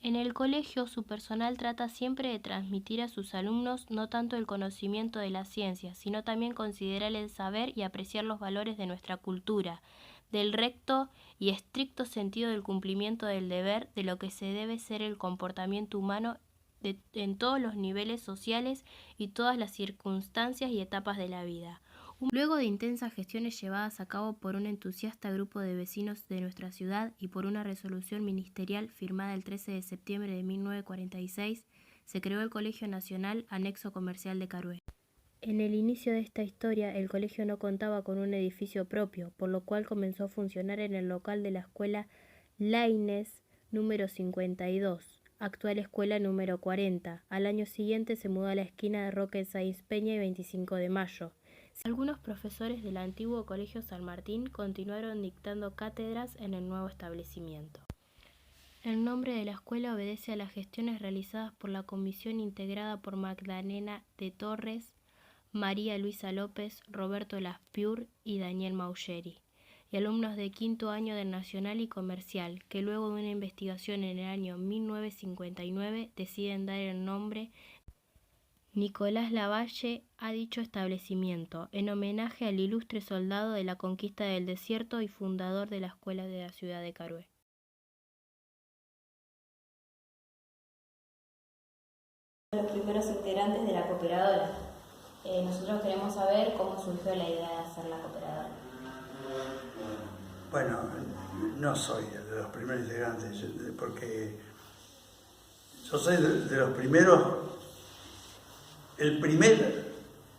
En el colegio, su personal trata siempre de transmitir a sus alumnos no tanto el conocimiento de la ciencia, sino también considerar el saber y apreciar los valores de nuestra cultura, del recto y estricto sentido del cumplimiento del deber, de lo que se debe ser el comportamiento humano en todos los niveles sociales y todas las circunstancias y etapas de la vida. Luego de intensas gestiones llevadas a cabo por un entusiasta grupo de vecinos de nuestra ciudad y por una resolución ministerial firmada el 13 de septiembre de 1946, se creó el Colegio Nacional Anexo Comercial de Carué. En el inicio de esta historia, el colegio no contaba con un edificio propio, por lo cual comenzó a funcionar en el local de la escuela Laínez número 52, actual escuela número 40. Al año siguiente se mudó a la esquina de Roque Sáenz Peña y 25 de Mayo. Algunos profesores del antiguo Colegio San Martín continuaron dictando cátedras en el nuevo establecimiento. El nombre de la escuela obedece a las gestiones realizadas por la comisión integrada por Magdalena de Torres, María Luisa López, Roberto Laspiur y Daniel Maugeri, y alumnos de quinto año del Nacional y Comercial, que luego de una investigación en el año 1959 deciden dar el nombre Nicolás Lavalle a dicho establecimiento, en homenaje al ilustre soldado de la conquista del desierto y fundador de la escuela de la ciudad de Carué. Los primeros integrantes de la cooperadora. Nosotros queremos saber cómo surgió la idea de hacer la cooperadora. Bueno, no soy de los primeros integrantes, porque yo soy de los primeros, el primer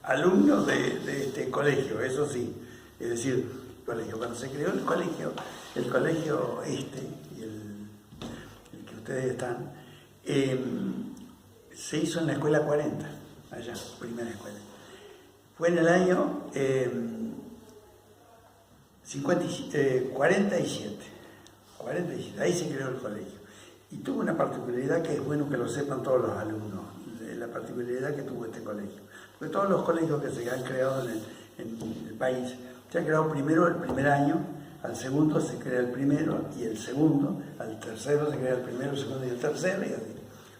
alumno de este colegio, eso sí, es decir, cuando se creó el colegio este, y el que ustedes están, se hizo en la escuela 40, allá, primera escuela. Fue en el año 47, ahí se creó el colegio. Y tuvo una particularidad que es bueno que lo sepan todos los alumnos, la particularidad que tuvo este colegio. Porque todos los colegios que se han creado en el país, se han creado primero el primer año, al segundo se crea el primero y el segundo, al tercero se crea el primero, el segundo y el tercero, y así.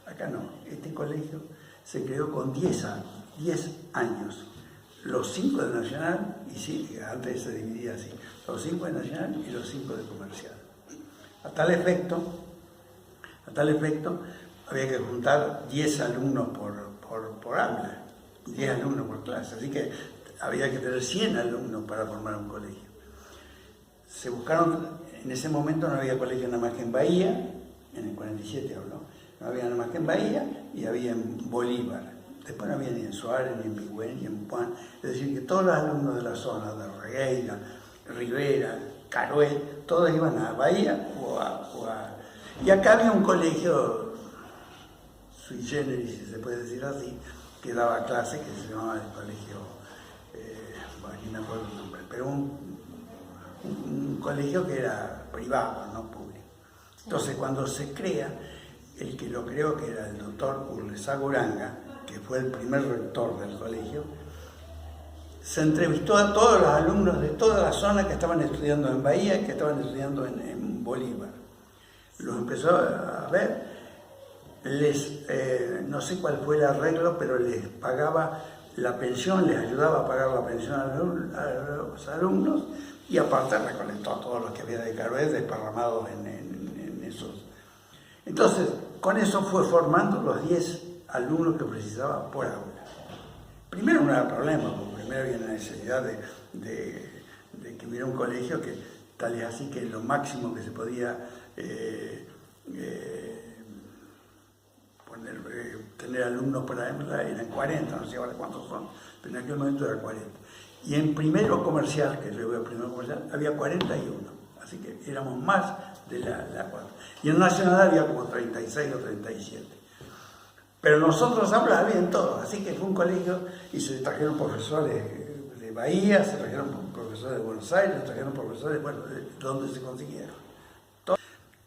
Acá no, este colegio se creó con 10 años. Los 5 de Nacional, y sí, antes se dividía así, los 5 de Nacional y los 5 de Comercial. A tal efecto, había que juntar 10 alumnos por aula, 10 alumnos por clase, así que había que tener 100 alumnos para formar un colegio. Se buscaron, en ese momento no había colegio nada más que en Bahía, en el 47 habló, no había nada más que en Bahía y había en Bolívar. Después no había ni en Suárez, ni en Pigüén, ni en Puan. Es decir, que todos los alumnos de la zona, de Regueira, Rivera, Carué, todos iban a Bahía Y acá había un colegio sui generis, si se puede decir así, que daba clases, que se llamaba el colegio, no me acuerdo el nombre, pero un colegio que era privado, no público. Entonces, cuando se crea, el que lo creó, que era el doctor Urlesaga Uranga, que fue el primer rector del colegio, se entrevistó a todos los alumnos de toda la zona que estaban estudiando en Bahía y que estaban estudiando en Bolívar. Los empezó a ver, no sé cuál fue el arreglo, pero les pagaba la pensión, les ayudaba a pagar la pensión a los alumnos y aparte recolectó a todos los que había de Carué desparramados en esos. Entonces, con eso fue formando los 10 alumnos que precisaba por aula. Primero no era problema, porque primero había la necesidad de que hubiera un colegio que tal es así que lo máximo que se podía tener alumnos por aula eran 40, no sé ahora cuántos son, pero en aquel momento era 40. Y en primero comercial, que luego el primero comercial, había 41, así que éramos más de la 4. Y en Nacional había como 36 o 37. Pero nosotros hablábamos bien todos, así que fue un colegio y se trajeron profesores de Bahía, se trajeron profesores de Buenos Aires, se trajeron profesores, bueno, de donde se consiguieron.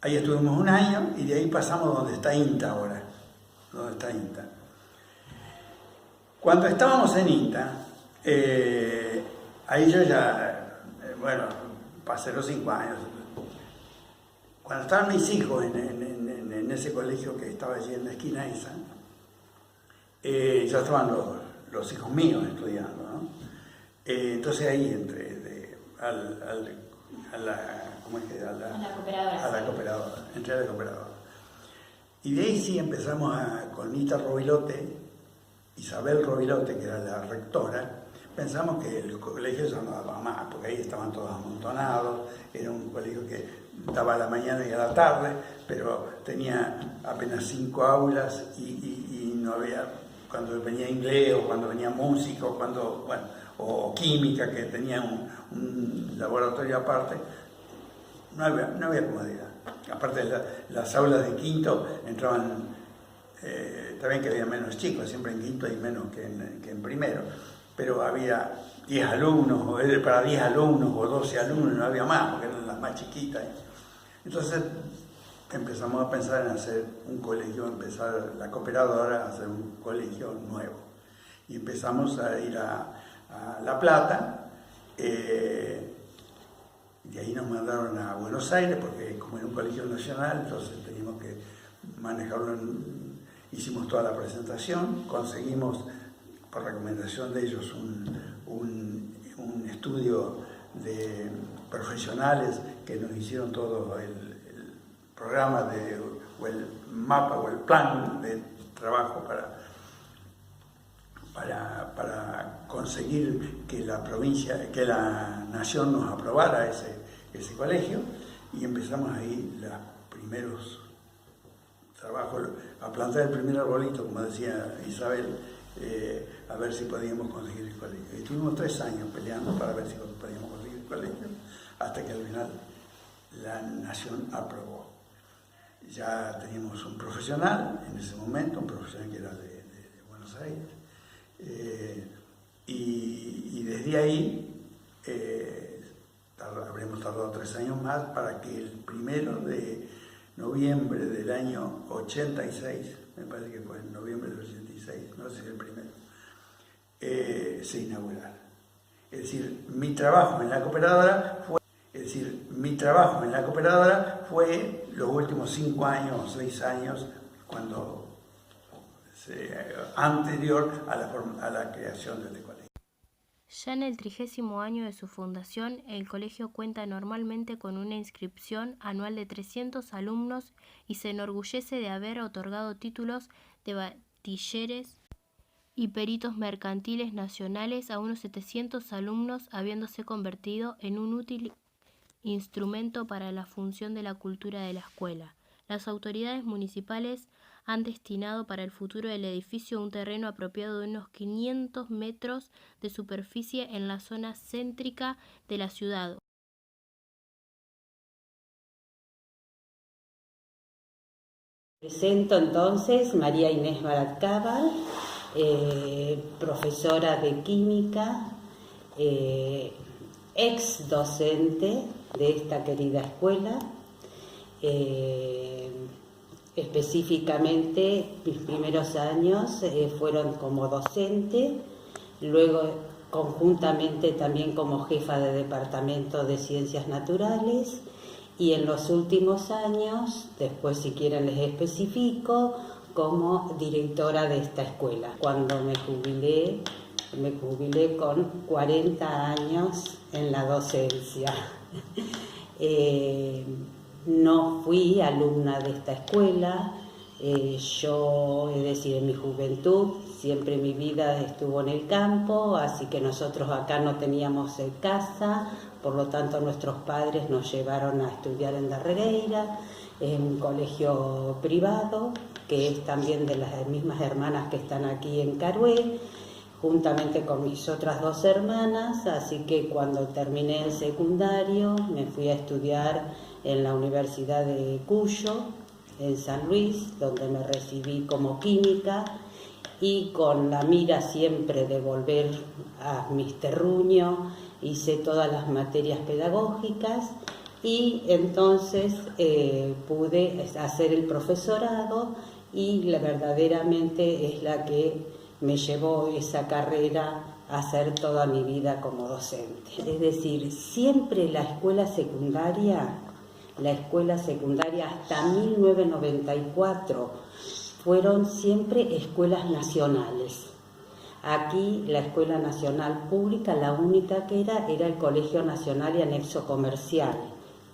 Ahí estuvimos un año y de ahí pasamos donde está INTA ahora, donde está INTA. Cuando estábamos en INTA, ahí yo ya, pasé los 5 años. Cuando estaban mis hijos en ese colegio que estaba allí en la esquina esa, ya estaban los hijos míos estudiando, ¿no? Entonces ahí entré a la cooperadora, entré a la cooperadora. Y de ahí sí empezamos con Nita Rovilote, Isabel Rovilote, que era la rectora. Pensamos que el colegio ya no daba más, porque ahí estaban todos amontonados, era un colegio que daba a la mañana y a la tarde, pero tenía apenas 5 aulas y no había, cuando venía inglés o cuando venía música o química, que tenía un laboratorio aparte, no había comodidad. Aparte de las aulas de quinto entraban, también que había menos chicos, siempre en quinto hay menos que en primero, pero había 10 alumnos, o era para 10 alumnos o 12 alumnos, no había más, porque eran las más chiquitas. Entonces empezamos a pensar en hacer un colegio, empezar la cooperadora a hacer un colegio nuevo. Y empezamos a ir a La Plata, de ahí nos mandaron a Buenos Aires, porque como era un colegio nacional, entonces teníamos que manejarlo, hicimos toda la presentación, conseguimos por recomendación de ellos un estudio de profesionales que nos hicieron todo el programa o el mapa o el plan de trabajo para conseguir que la provincia, que la nación nos aprobara ese colegio, y empezamos ahí los primeros trabajos, a plantar el primer arbolito, como decía Isabel, a ver si podíamos conseguir el colegio. Y tuvimos 3 años peleando para ver si podíamos conseguir el colegio, hasta que al final la nación aprobó. Ya teníamos un profesional en ese momento, un profesional que era de Buenos Aires, y desde ahí habremos tardado 3 años más para que el 1 de noviembre del año 86, me parece que fue en noviembre del 86, no sé si el primero, se inaugurara. Es decir, mi trabajo en la cooperadora fue los últimos 5 años o 6 años, anterior a la creación de este colegio. Ya en el 30º año de su fundación, el colegio cuenta normalmente con una inscripción anual de 300 alumnos y se enorgullece de haber otorgado títulos de bachilleres y peritos mercantiles nacionales a unos 700 alumnos, habiéndose convertido en un útil instrumento para la función de la cultura de la escuela. Las autoridades municipales han destinado para el futuro del edificio un terreno apropiado de unos 500 metros de superficie en la zona céntrica de la ciudad. Presento entonces María Inés Baratcábal, profesora de química, ex docente de esta querida escuela. Específicamente mis primeros años fueron como docente, luego conjuntamente también como jefa de departamento de ciencias naturales, y en los últimos años, después si quieren les especifico, como directora de esta escuela. Cuando me jubilé con 40 años en la docencia. No fui alumna de esta escuela, yo, es decir, en mi juventud, siempre mi vida estuvo en el campo, así que nosotros acá no teníamos casa, por lo tanto nuestros padres nos llevaron a estudiar en Darregueira, en un colegio privado, que es también de las mismas hermanas que están aquí en Carué, juntamente con mis otras 2 hermanas, así que cuando terminé el secundario me fui a estudiar en la Universidad de Cuyo, en San Luis, donde me recibí como química, y con la mira siempre de volver a mis terruños, hice todas las materias pedagógicas y entonces pude hacer el profesorado, y verdaderamente es la que me llevó esa carrera a hacer toda mi vida como docente. Es decir, siempre la escuela secundaria la escuela secundaria hasta 1994 fueron siempre escuelas nacionales. Aquí la escuela nacional pública, la única que era el Colegio Nacional y Anexo Comercial,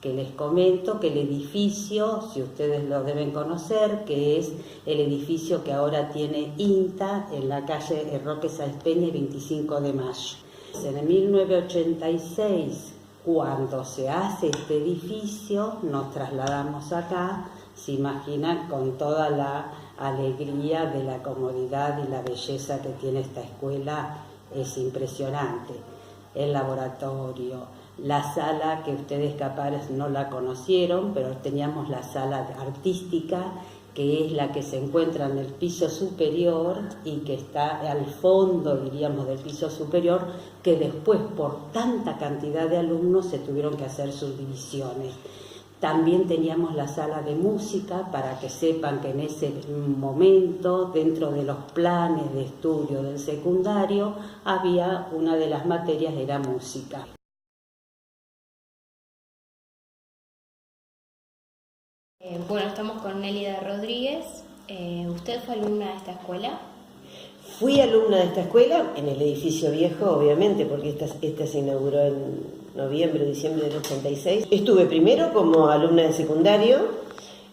que les comento que el edificio, si ustedes lo deben conocer, que es el edificio que ahora tiene INTA en la calle Roque Sáenz Peña y 25 de mayo. En 1986, cuando se hace este edificio, nos trasladamos acá, se imaginan, con toda la alegría de la comodidad y la belleza que tiene esta escuela, es impresionante. El laboratorio, la sala que ustedes capaz no la conocieron, pero teníamos la sala artística, que es la que se encuentra en el piso superior y que está al fondo, diríamos, del piso superior, que después por tanta cantidad de alumnos se tuvieron que hacer subdivisiones. También teníamos la sala de música, para que sepan que en ese momento, dentro de los planes de estudio del secundario, había una de las materias, era música. Bueno, estamos con Nélida Rodríguez. ¿Usted fue alumna de esta escuela? Fui alumna de esta escuela en el edificio viejo, obviamente, porque esta se inauguró en noviembre o diciembre del 86. Estuve primero como alumna de secundario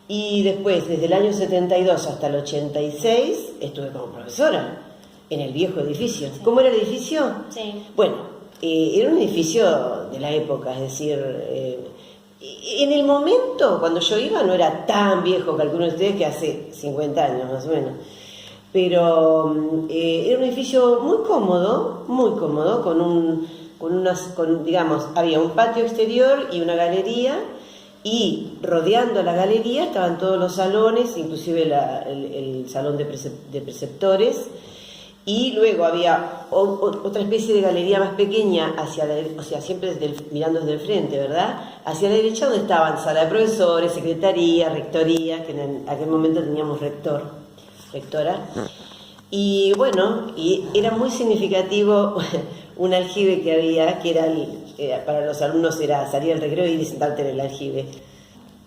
y después, desde el año 72 hasta el 86, estuve como profesora en el viejo edificio. Sí. ¿Cómo era el edificio? Sí. Bueno, era un edificio de la época, es decir, en el momento, cuando yo iba, no era tan viejo, calculo ustedes, que hace 50 años más o menos. Pero era un edificio muy cómodo, digamos, había un patio exterior y una galería, y rodeando la galería estaban todos los salones, inclusive el salón de preceptores, y luego había otra especie de galería más pequeña, siempre mirando desde el frente, ¿verdad? Hacia la derecha, donde estaban sala de profesores, secretaría, rectoría, que en aquel momento teníamos rectora. Y bueno, y era muy significativo un aljibe que había, que era para los alumnos, era salir al recreo y ir y sentarte en el aljibe.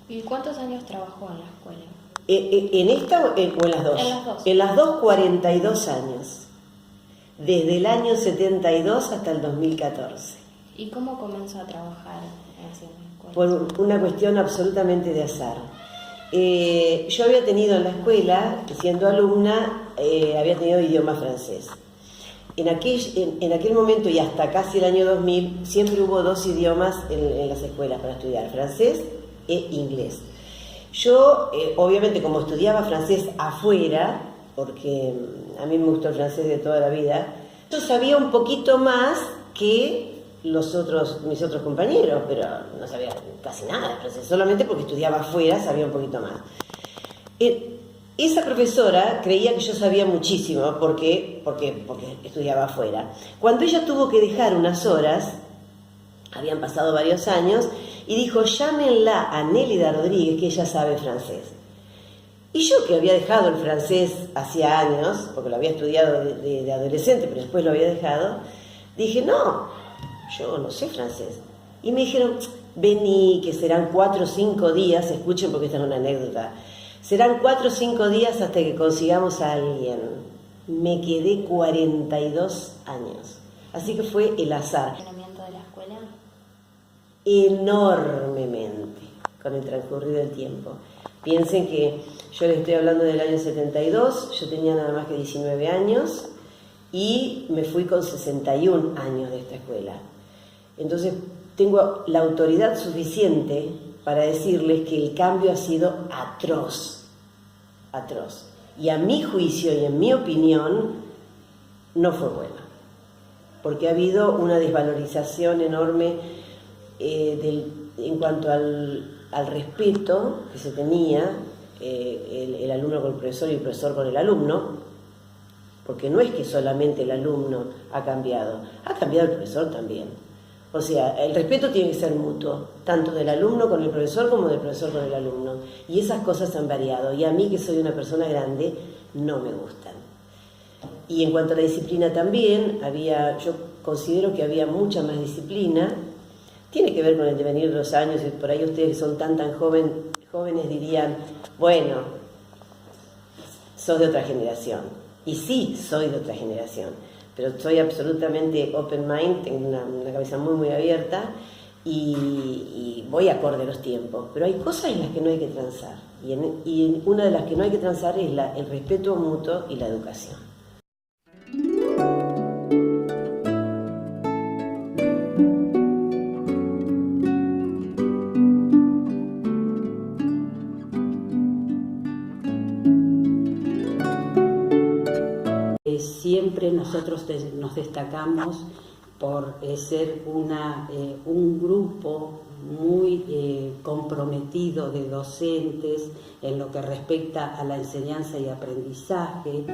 ¿Y cuántos años trabajó en la escuela? ¿En esta o en las dos? En las dos. En las dos, 42 años. Desde el año 72 hasta el 2014. ¿Y cómo comenzó a trabajar en esa escuela? Por una cuestión absolutamente de azar. Yo había tenido en la escuela, siendo alumna, había tenido idioma francés. En aquel momento y hasta casi el año 2000 siempre hubo dos idiomas en las escuelas para estudiar, francés e inglés. Yo, obviamente, como estudiaba francés afuera, porque a mí me gustó el francés de toda la vida, yo sabía un poquito más que mis otros compañeros, pero no sabía casi nada de francés, solamente porque estudiaba afuera sabía un poquito más. Esa profesora creía que yo sabía muchísimo porque estudiaba afuera. Cuando ella tuvo que dejar unas horas, habían pasado varios años, y dijo: llámenla a Nélida Rodríguez, que ella sabe francés. Y yo, que había dejado el francés hacía años, porque lo había estudiado de adolescente, pero después lo había dejado, dije: no, yo no sé francés. Y me dijeron: vení, que serán 4 o 5 días, escuchen porque esta es una anécdota, serán 4 o 5 días hasta que consigamos a alguien. Me quedé 42 años. Así que fue el azar. ¿El entrenamiento de la escuela? Enormemente, con el transcurrir del tiempo. Piensen que yo les estoy hablando del año 72, yo tenía nada más que 19 años y me fui con 61 años de esta escuela. Entonces tengo la autoridad suficiente para decirles que el cambio ha sido atroz, atroz. Y a mi juicio y en mi opinión no fue bueno, porque ha habido una desvalorización enorme en cuanto al respeto que se tenía el alumno con el profesor y el profesor con el alumno, porque no es que solamente el alumno ha cambiado el profesor también. O sea, el respeto tiene que ser mutuo, tanto del alumno con el profesor como del profesor con el alumno. Y esas cosas han variado. Y a mí, que soy una persona grande, no me gustan. Y en cuanto a la disciplina también, yo considero que había mucha más disciplina, tiene que ver con el devenir de los años, y por ahí ustedes que son tan jóvenes dirían, bueno, sos de otra generación. Y sí, soy de otra generación, pero soy absolutamente open mind, tengo una cabeza muy abierta y voy acorde a los tiempos. Pero hay cosas en las que no hay que transar, y una de las que no hay que transar es el respeto mutuo y la educación. Siempre nosotros nos destacamos por ser un grupo muy comprometido de docentes en lo que respecta a la enseñanza y aprendizaje.